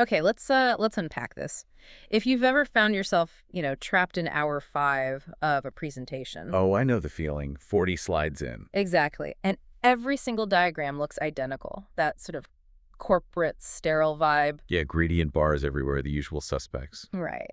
Okay, let's unpack this. If you've ever found yourself, trapped in hour 5 of a presentation. Oh, I know the feeling. 40 slides in. Exactly. And every single diagram looks identical. That sort of corporate sterile vibe. Yeah, gradient bars everywhere, the usual suspects. Right.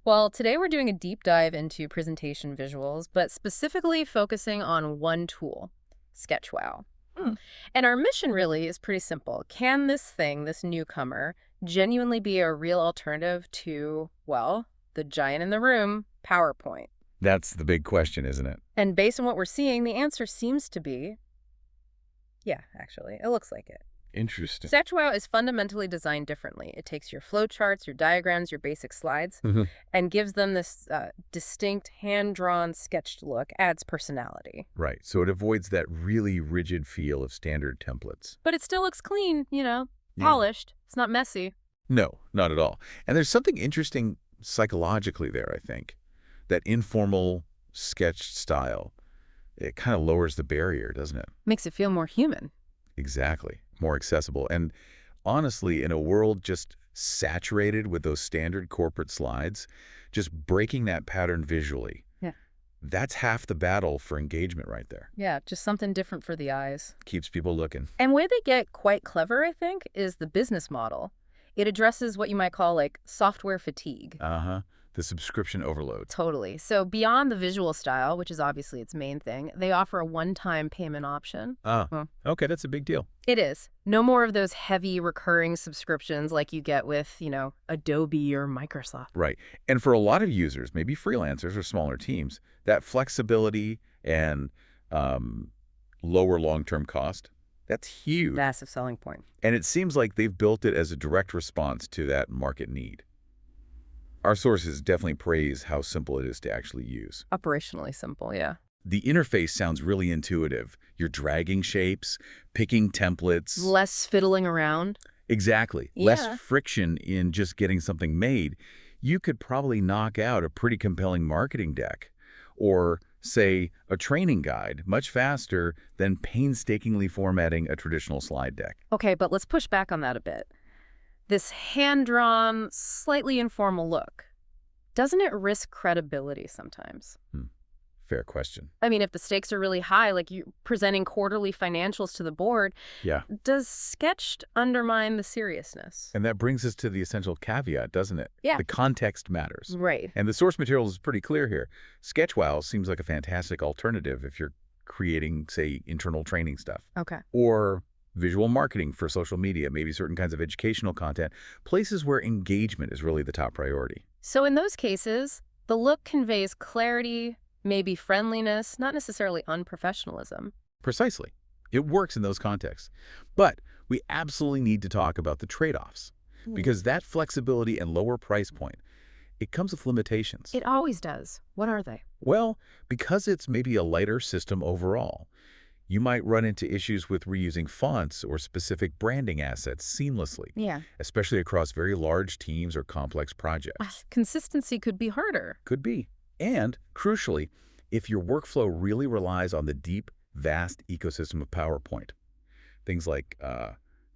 Well, today we're doing a deep dive into presentation visuals, but specifically focusing on one tool, SketchWow. Hmm. And our mission really is pretty simple. Can this thing, this newcomer, genuinely be a real alternative to, well, the giant in the room, PowerPoint? That's the big question, isn't it? And based on what we're seeing, the answer seems to be, yeah, actually, it looks like it. Interesting. SketchWow is fundamentally designed differently. It takes your flowcharts, your diagrams, your basic slides, and gives them this distinct, hand-drawn, sketched look, adds personality. Right. So it avoids that really rigid feel of standard templates. But it still looks clean, Yeah. polished. It's not messy. No, not at all. And there's something interesting psychologically there, I think. That informal sketched style, it kind of lowers the barrier, doesn't it? Makes it feel more human. Exactly. More accessible. And honestly, in a world just saturated with those standard corporate slides, just breaking that pattern visually, Yeah. that's half the battle for engagement right there. Yeah, just something different for the eyes. Keeps people looking. And where they get quite clever, I think, is the business model. It addresses what you might call, software fatigue. Uh-huh. The subscription overload. Totally. So beyond the visual style, which is obviously its main thing, they offer a one-time payment option. Okay, that's a big deal. It is. No more of those heavy recurring subscriptions like you get with, Adobe or Microsoft. Right. And for a lot of users, maybe freelancers or smaller teams, that flexibility and lower long-term cost, that's huge. Massive selling point. And it seems like they've built it as a direct response to that market need. Our sources definitely praise how simple it is to actually use. Operationally simple, yeah. The interface sounds really intuitive. You're dragging shapes, picking templates. Less fiddling around. Exactly. Yeah. Less friction in just getting something made. You could probably knock out a pretty compelling marketing deck or, say, a training guide much faster than painstakingly formatting a traditional slide deck. Okay, but let's push back on that a bit. This hand-drawn, slightly informal look, doesn't it risk credibility sometimes? Fair question. I mean, if the stakes are really high, like you presenting quarterly financials to the board, Yeah. does sketched undermine the seriousness? And that brings us to the essential caveat, doesn't it? Yeah. The context matters. Right. And the source material is pretty clear here. SketchWow seems like a fantastic alternative if you're creating, say, internal training stuff. Okay. Or visual marketing for social media, maybe certain kinds of educational content, places where engagement is really the top priority. So in those cases, the look conveys clarity, maybe friendliness, not necessarily unprofessionalism. Precisely. It works in those contexts. But we absolutely need to talk about the trade-offs, because that flexibility and lower price point, it comes with limitations. It always does. What are they? Well, because it's maybe a lighter system overall, you might run into issues with reusing fonts or specific branding assets seamlessly, Yeah. especially across very large teams or complex projects. Consistency could be harder. Could be. And, crucially, if your workflow really relies on the deep, vast ecosystem of PowerPoint, things like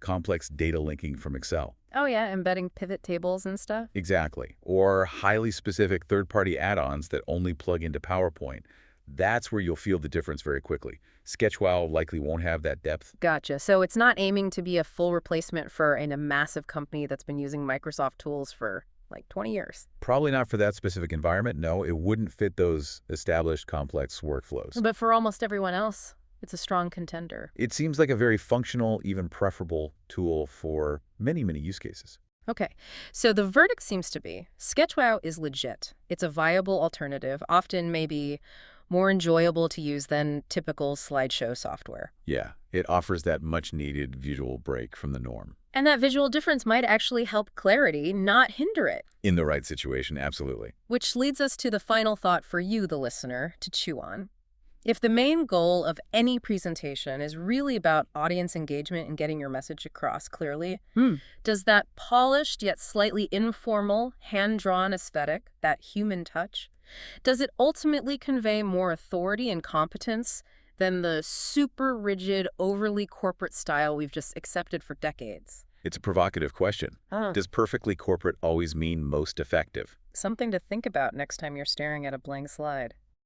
complex data linking from Excel. Oh yeah, embedding pivot tables and stuff. Exactly. Or highly specific third-party add-ons that only plug into PowerPoint. That's where you'll feel the difference very quickly. SketchWow likely won't have that depth. Gotcha. So it's not aiming to be a full replacement for a massive company that's been using Microsoft tools for 20 years. Probably not for that specific environment. No, it wouldn't fit those established complex workflows. But for almost everyone else, it's a strong contender. It seems like a very functional, even preferable tool for many, many use cases. Okay, so the verdict seems to be SketchWow is legit. It's a viable alternative, often maybe more enjoyable to use than typical slideshow software. Yeah, it offers that much-needed visual break from the norm. And that visual difference might actually help clarity, not hinder it. In the right situation, absolutely. Which leads us to the final thought for you, the listener, to chew on. If the main goal of any presentation is really about audience engagement and getting your message across clearly, does that polished yet slightly informal, hand-drawn aesthetic, that human touch, does it ultimately convey more authority and competence than the super rigid, overly corporate style we've just accepted for decades? It's a provocative question. Huh. Does perfectly corporate always mean most effective? Something to think about next time you're staring at a blank slide.